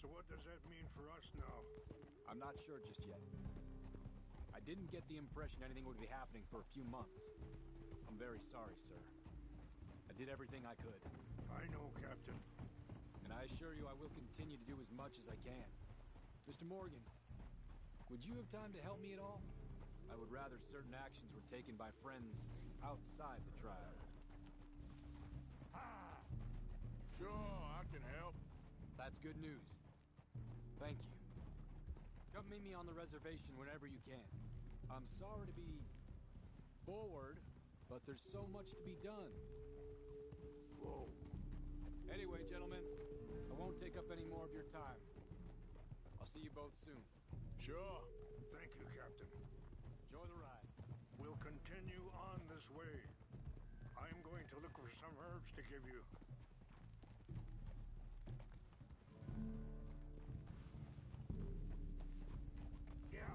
So what does that mean for us now? I'm not sure just yet. I didn't get the impression anything would be happening for a few months. I'm very sorry, sir. I did everything I could. I know, Captain. And I assure you I will continue to do as much as I can. Mr. Morgan, would you have time to help me at all? I would rather certain actions were taken by friends outside the tribe. Ah! Sure, I can help. That's good news. Thank you. Come meet me on the reservation whenever you can. I'm sorry to be forward, but there's so much to be done. Whoa. Anyway, gentlemen, I won't take up any more of your time. I'll see you both soon. Sure. Thank you, Captain. Enjoy the ride. We'll continue on this way. I'm going to look for some herbs to give you. Yeah.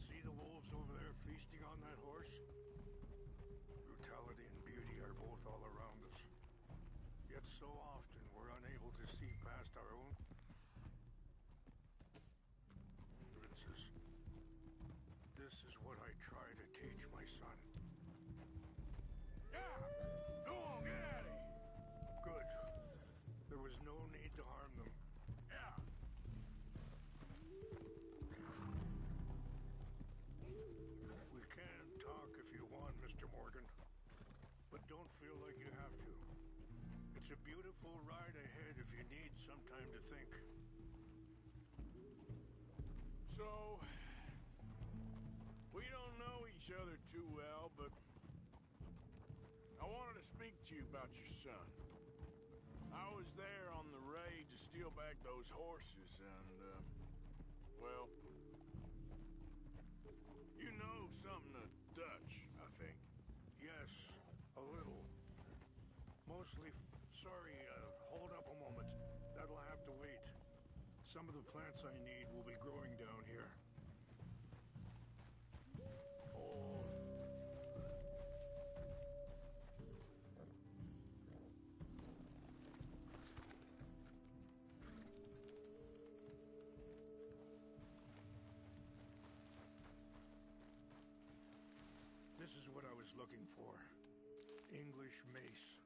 See the wolves over there feasting on that horse? Brutality and beauty are both all around us. Yet so often we're unable to see past our own differences. This is what I try to teach my son. Yeah! Go on, get out of here! Good. There was no need to harm them. Yeah! We can talk if you want, Mr. Morgan. But don't feel like you have to. It's a beautiful ride ahead if you need some time to think. So, we don't know each other too well, but I wanted to speak to you about your son. I was there on the raid to steal back those horses, and, well, you know something of Dutch, I think. Yes, a little. Mostly. Sorry, hold up a moment. That'll have to wait. Some of the plants I need will be growing down here. Oh. This is what I was looking for. English mace.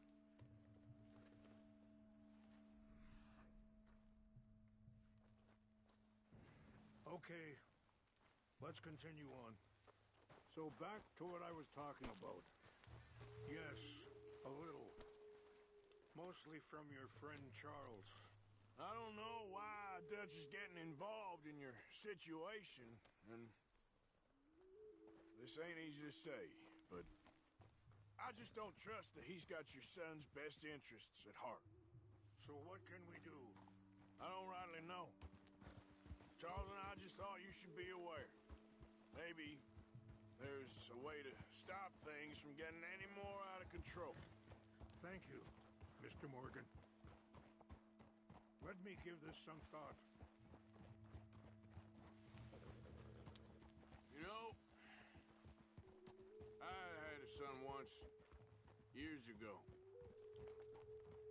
Okay, let's continue on. So back to what I was talking about. Yes, a little. Mostly from your friend Charles. I don't know why Dutch is getting involved in your situation, and this ain't easy to say, but I just don't trust that he's got your son's best interests at heart. So what can we do? I don't rightly know. Charles and I just thought you should be aware. Maybe there's a way to stop things from getting any more out of control. Thank you, Mr. Morgan. Let me give this some thought. You know, I had a son once, years ago.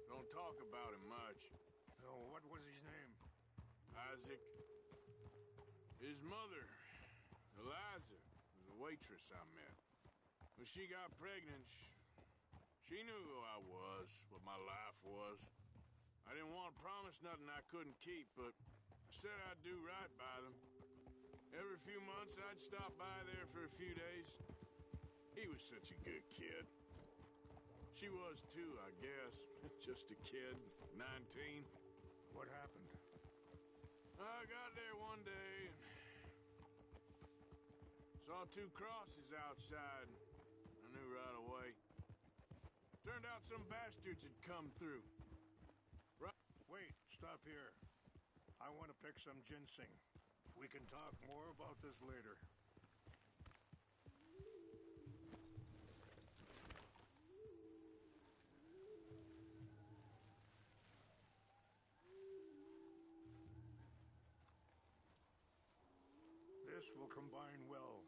Don't talk about him much. Oh, what was his name? Isaac. His mother, Eliza, was a waitress I met. When she got pregnant, she knew who I was, what my life was. I didn't want to promise nothing I couldn't keep, but I said I'd do right by them. Every few months, I'd stop by there for a few days. He was such a good kid. She was too, I guess. Just a kid, 19. What happened? I got there one day and saw two crosses outside. I knew right away. Turned out some bastards had come through. Right. Wait, stop here. I want to pick some ginseng. We can talk more about this later. This will combine well.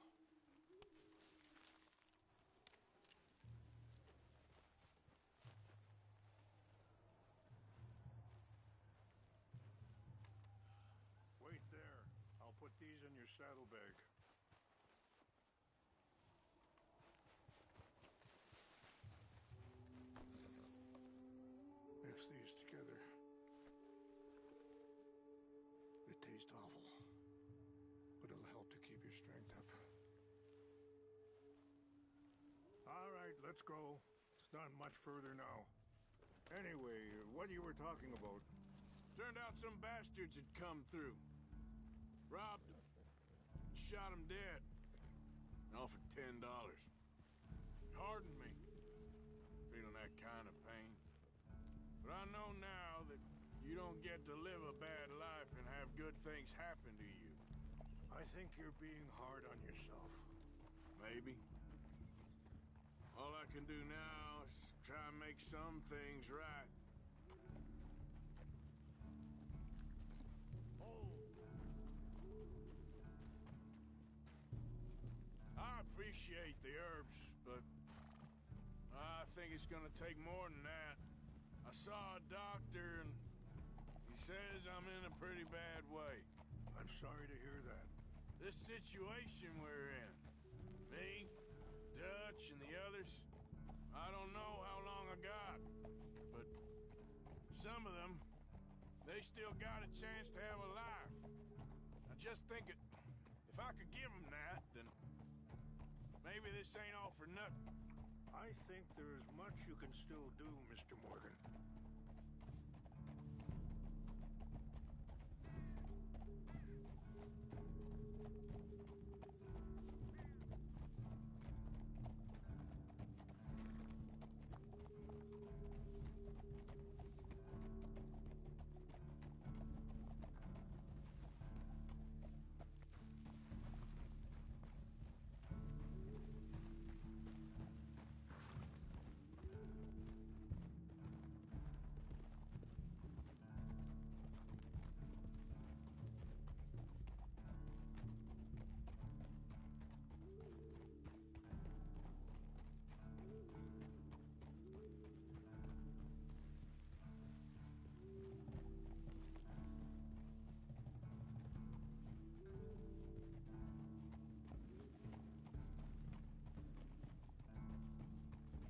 in your saddlebag. Mix these together. They taste awful, but it'll help to keep your strength up. All right, let's go. It's not much further now. Anyway, what you were talking about? Turned out some bastards had come through. Robbed him. Shot him dead. Offered $10. Hardened me. Feeling that kind of pain. But I know now that you don't get to live a bad life and have good things happen to you. I think you're being hard on yourself. Maybe. All I can do now is try and make some things right. I appreciate the herbs, but I think it's gonna take more than that. I saw a doctor and he says I'm in a pretty bad way. I'm sorry to hear that. This situation we're in, me, Dutch, and the others, I don't know how long I got, but some of them, they still got a chance to have a life. I just think if I could give them that, then maybe this ain't all for nothing. I think there's much you can still do, Mr. Morgan.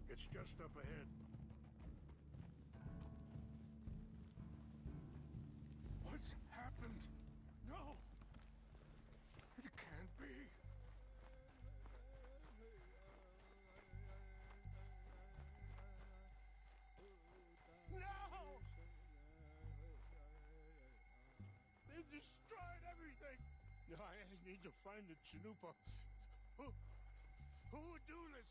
It's just up ahead. What's happened? No! It can't be. No! They destroyed everything! I need to find the Chanupa. Who would do this?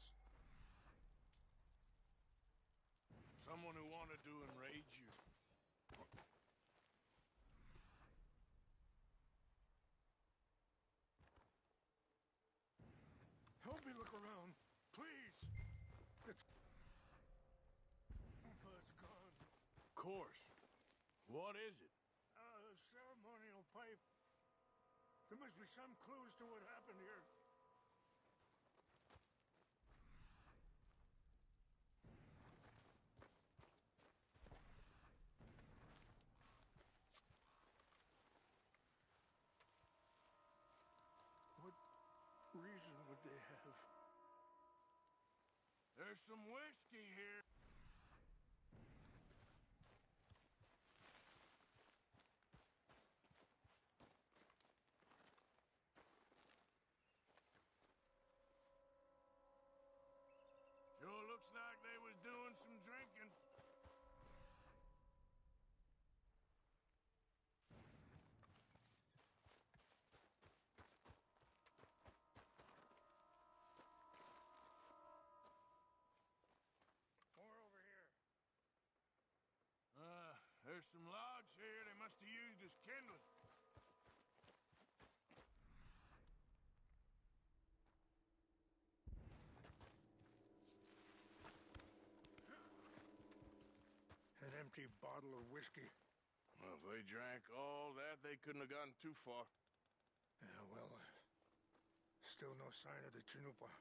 Someone who wanted to enrage you. Help me look around, please. It's gone. Of course. What is it? A ceremonial pipe. There must be some clues to what happened here. Reason would they have? There's some whiskey here. Sure looks like they was doing some drinking. There's some logs here they must have used as kindling. An empty bottle of whiskey. Well, if they drank all that, they couldn't have gotten too far. Yeah, well, still no sign of the Chanupa.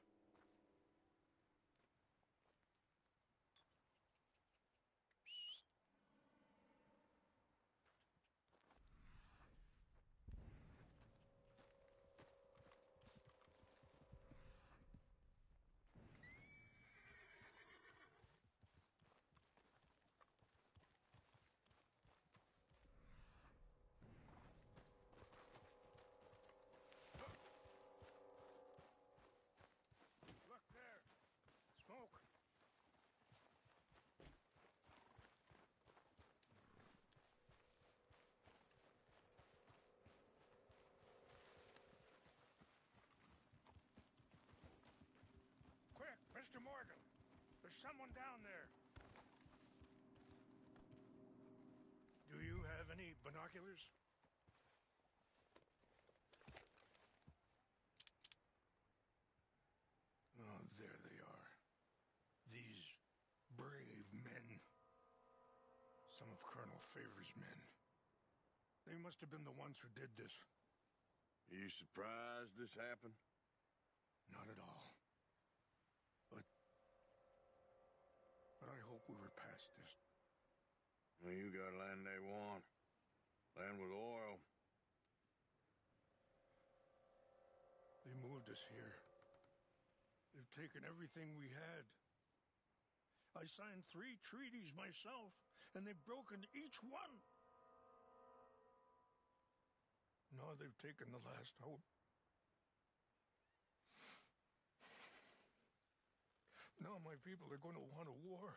someone down there. Do you have any binoculars? Oh, there they are. These brave men. Some of Colonel Favor's men. They must have been the ones who did this. Are you surprised this happened? Not at all. But I hope we were past this. Well, you got land they want. Land with oil. They moved us here. They've taken everything we had. I signed 3 treaties myself, and they've broken each one. Now they've taken the last hope. Now my people are going to want a war.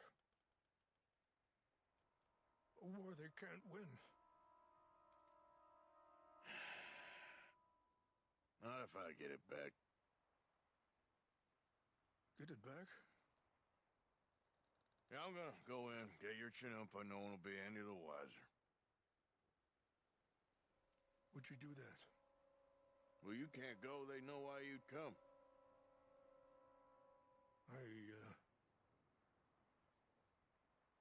A war they can't win. Not if I get it back. Get it back? Yeah, I'm gonna go in, get your Chinook, but no one will be any the wiser. Would you do that? Well, you can't go. They know why you'd come. I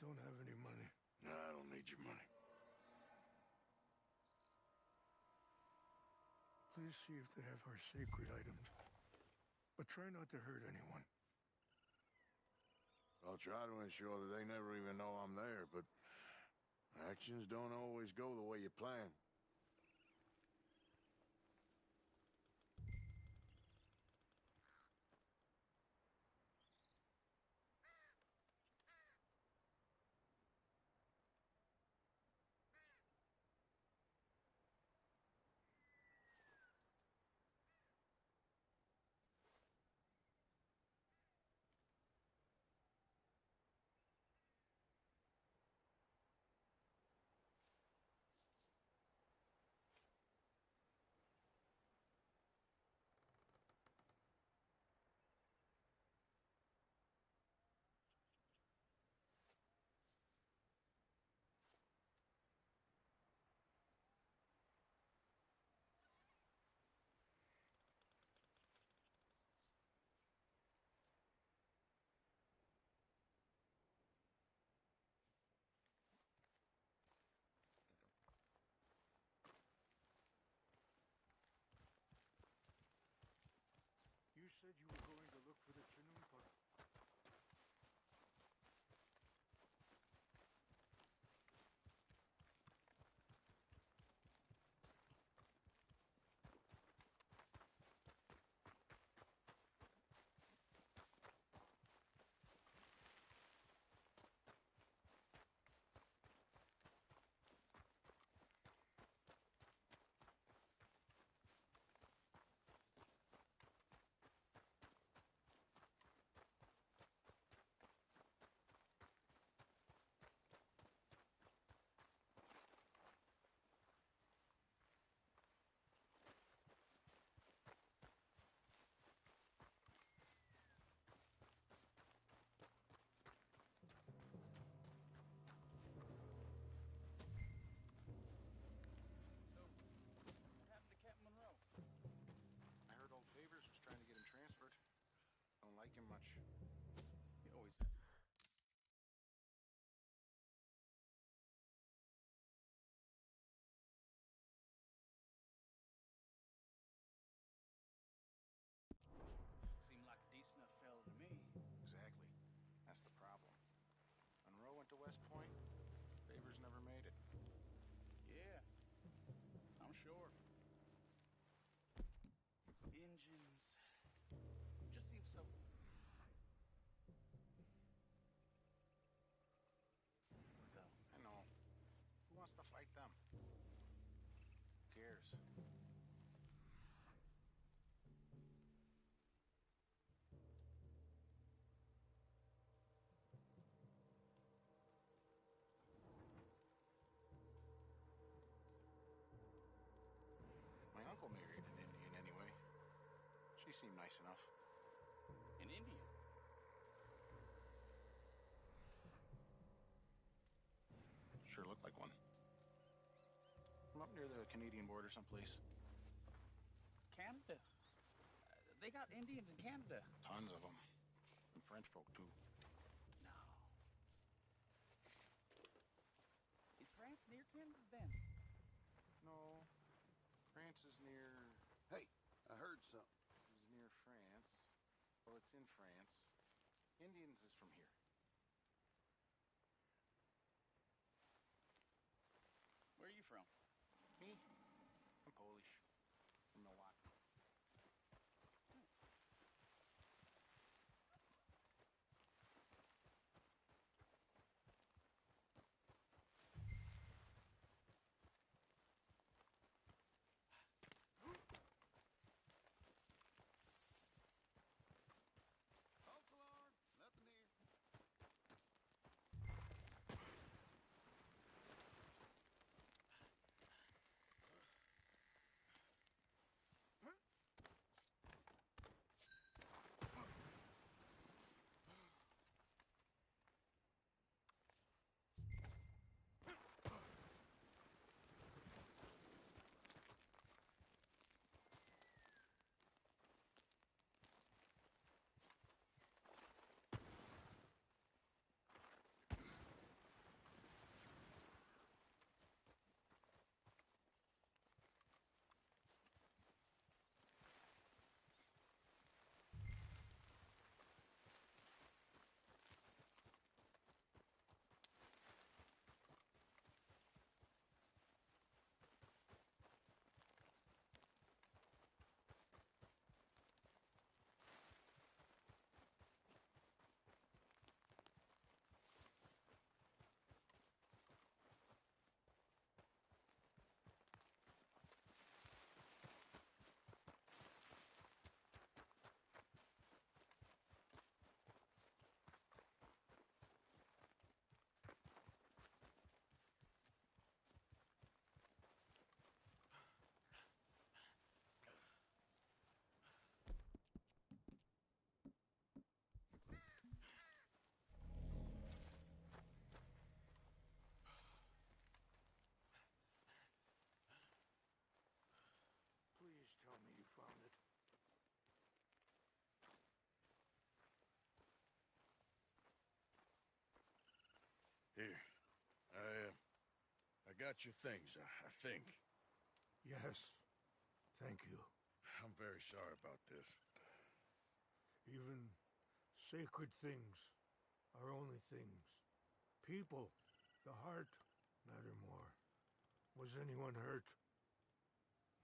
don't have any money. No, I don't need your money. Please see if they have our sacred items. But try not to hurt anyone. I'll try to ensure that they never even know I'm there, but actions don't always go the way you plan. You said you were going to look for the Chinoopa. Like him much. He always... Seemed like a decent enough fella to me. Exactly. That's the problem. Monroe went to West Point. Favors never made it. Yeah. I'm sure. Engines. Just seems so... I know. Who wants to fight them? Who cares? My uncle married an Indian anyway. She seemed nice enough. An Indian? Like one. I'm up near the Canadian border someplace. Canada? They got Indians in Canada. Tons of them. And French folk, too. No. Is France near Canada then? No. France is near... Hey, I heard something. is near France. Well, it's in France. Indians is from here. Where are you from? Me? I'm Polish. From Milwaukee. False alarm. Nothing here. Please tell me you found it. Here. I got your things, I think. Yes. Thank you. I'm very sorry about this. Even sacred things are only things. People, the heart, matter more. Was anyone hurt?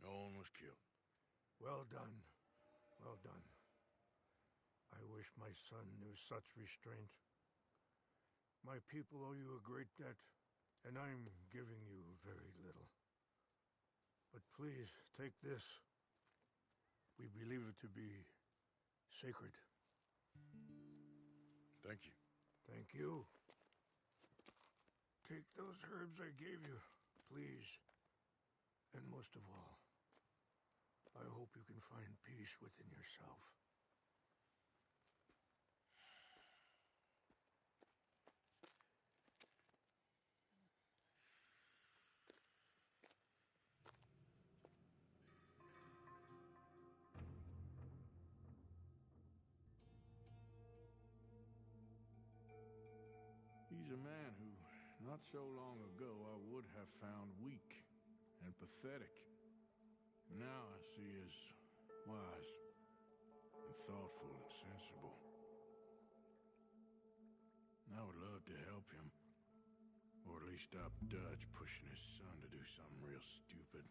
No one was killed. Well done. Well done. I wish my son knew such restraint. My people owe you a great debt, and I'm giving you very little. But please, take this. We believe it to be sacred. Thank you. Thank you. Take those herbs I gave you, please. And most of all, I hope you can find peace within yourself. He's a man who, not so long ago, I would have found weak and pathetic. Now I see as wise and thoughtful and sensible. I would love to help him, or at least stop Dutch pushing his son to do something real stupid.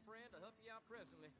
friend to help you out presently.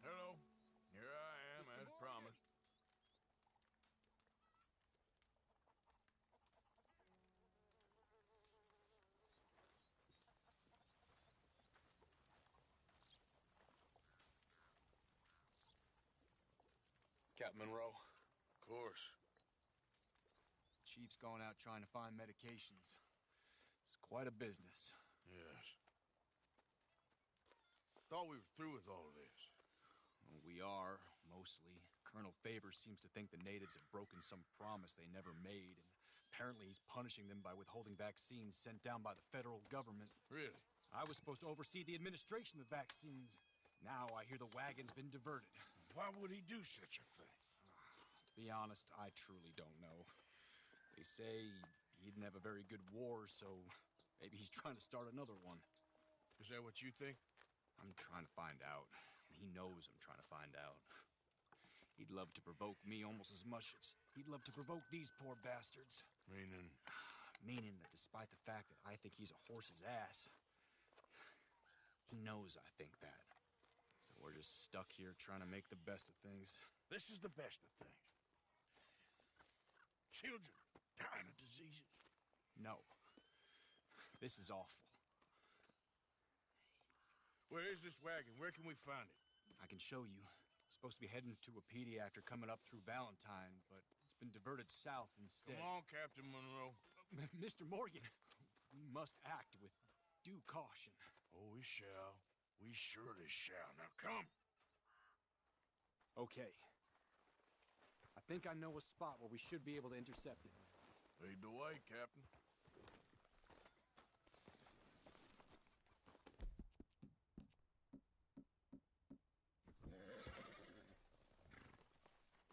Hello. Here I am, as promised. Captain Monroe. Of course. Chief's going out trying to find medications. It's quite a business. Yes. Thought we were through with all of this. Well, we are, mostly. Colonel Favors seems to think the natives have broken some promise they never made, and apparently he's punishing them by withholding vaccines sent down by the federal government. Really? I was supposed to oversee the administration of vaccines. Now I hear the wagon's been diverted. Why would he do such a thing? To be honest, I truly don't know. They say he didn't have a very good war, so maybe he's trying to start another one. Is that what you think? I'm trying to find out, and he knows I'm trying to find out. He'd love to provoke me almost as much as he'd love to provoke these poor bastards. Meaning? Meaning that despite the fact that I think he's a horse's ass, he knows I think that. So we're just stuck here trying to make the best of things. This is the best of things. Children dying of diseases. No. This is awful. Where is this wagon? Where can we find it? I can show you. Supposed to be heading to a PD after coming up through Valentine, but it's been diverted south instead. Come on, Captain Monroe. Mr. Morgan, we must act with due caution. Oh, we shall. We surely shall. Now come. Okay. I think I know a spot where we should be able to intercept it. Lead the way, Captain.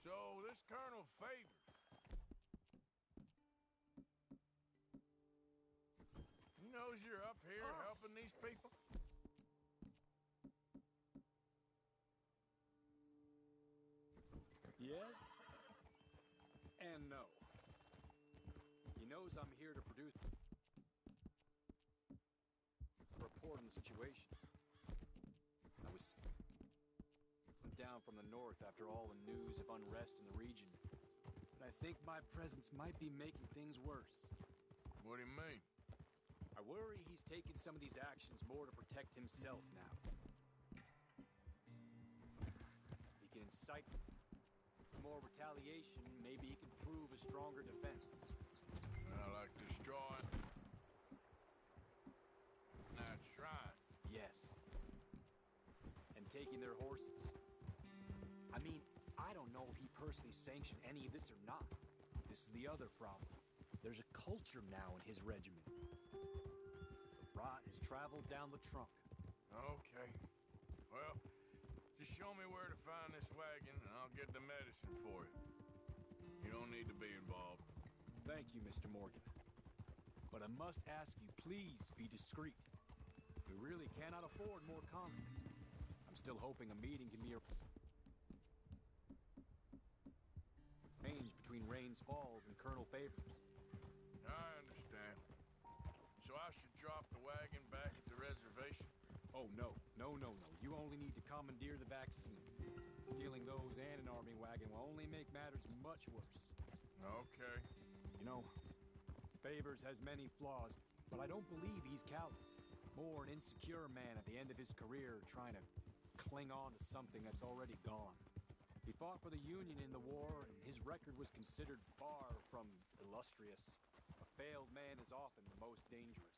So, this Colonel Favors. He knows you're up here helping these people? Yes and no. He knows I'm here to produce a report on the situation. I was down from the north after all the news of unrest in the region. But I think my presence might be making things worse. What do you mean? I worry he's taking some of these actions more to protect himself now. He can incite more retaliation, maybe he can prove a stronger defense. Like destroying that shrine. Yes. And taking their horses. I mean, I don't know if he personally sanctioned any of this or not. This is the other problem. There's a culture now in his regiment. The rot has traveled down the trunk. Okay. Well, just show me where to find this wagon, and I'll get the medicine for you. You don't need to be involved. Thank you, Mr. Morgan. But I must ask you, please be discreet. We really cannot afford more conflict. I'm still hoping a meeting can be arranged between Rains Falls and Colonel Favors. I understand. So I should drop the wagon back at the reservation? Oh, no. No. You only need to commandeer the vaccine. Stealing those and an army wagon will only make matters much worse. Okay. You know, Favors has many flaws, but I don't believe he's callous. More an insecure man at the end of his career trying to cling on to something that's already gone. He fought for the Union in the war, and his record was considered far from illustrious. A failed man is often the most dangerous.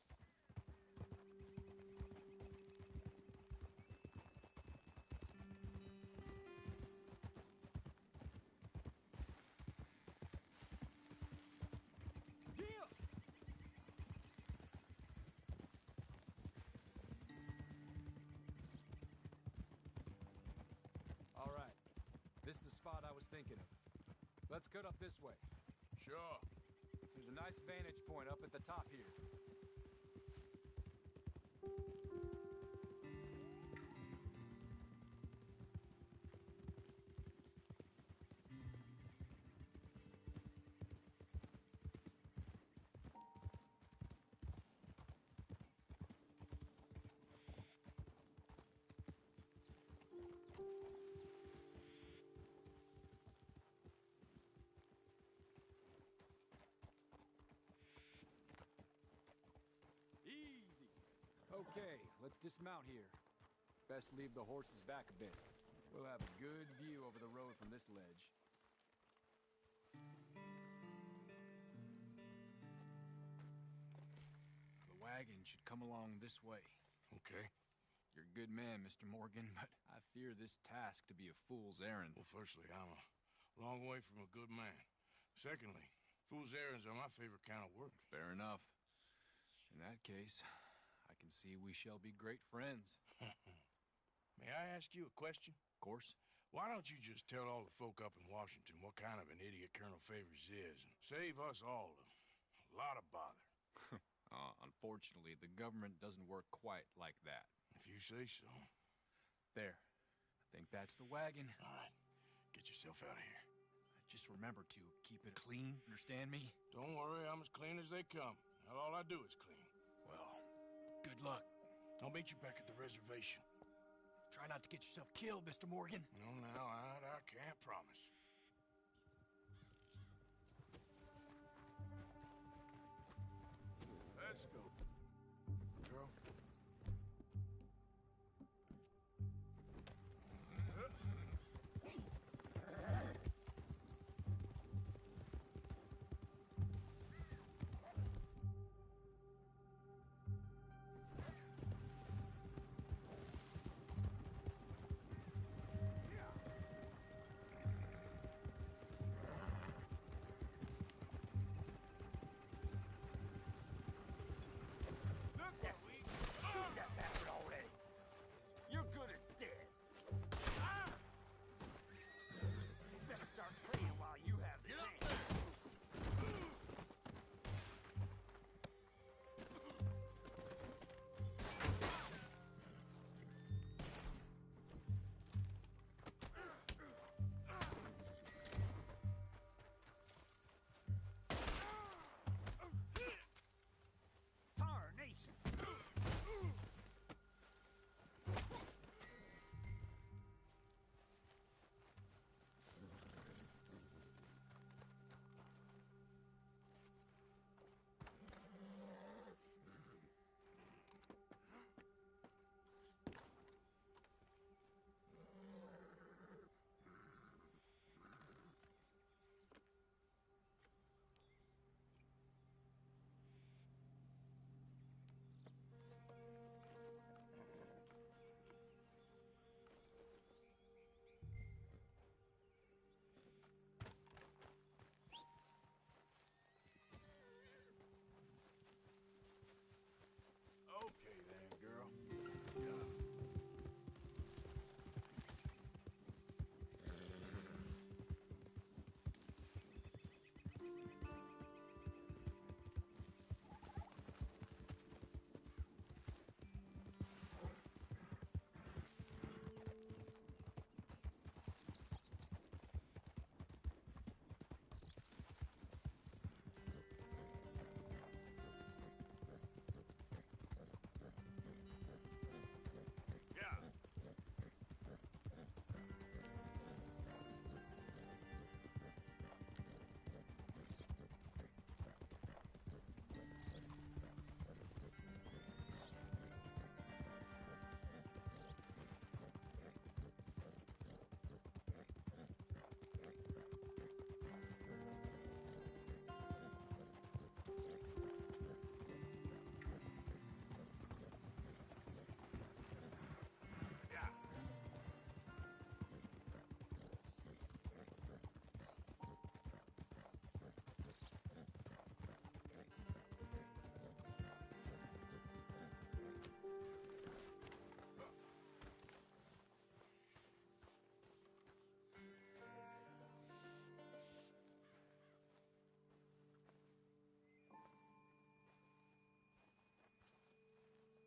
This is the spot I was thinking of. Let's cut up this way. Sure. There's a nice vantage point up at the top here. Okay, let's dismount here. Best leave the horses back a bit. We'll have a good view over the road from this ledge. The wagon should come along this way. Okay. You're a good man, Mr. Morgan, but I fear this task to be a fool's errand. Well, firstly, I'm a long way from a good man. Secondly, fool's errands are my favorite kind of work. Fair enough. In that case, I can see we shall be great friends. May I ask you a question? Of course. Why don't you just tell all the folk up in Washington what kind of an idiot Colonel Favors is and save us all a lot of bother? Unfortunately, the government doesn't work quite like that. If you say so. There. I think that's the wagon. All right. Get yourself out of here. Just remember to keep it clean, understand me? Don't worry, I'm as clean as they come. Now all I do is clean. Well, good luck. I'll meet you back at the reservation. Try not to get yourself killed, Mr. Morgan. No, now, I can't promise. Let's go. Girl. Okay then, girl. Yeah.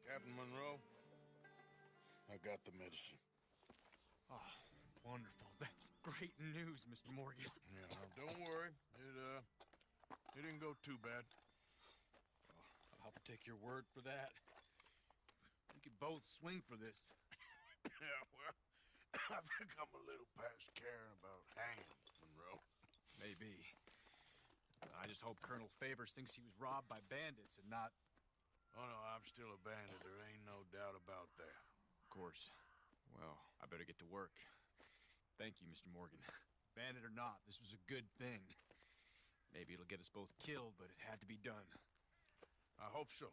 Captain Monroe, I got the medicine. Oh, wonderful. That's great news, Mr. Morgan. Yeah, now don't worry. It didn't go too bad. I'll have to take your word for that. We could both swing for this. Yeah, well, I think I'm a little past caring about hanging, Monroe. Maybe. I just hope Colonel Favors thinks he was robbed by bandits and not... Oh, no, I'm still a bandit. There ain't no doubt about that. Of course. Well, I better get to work. Thank you, Mr. Morgan. Bandit or not, this was a good thing. Maybe it'll get us both killed, but it had to be done. I hope so.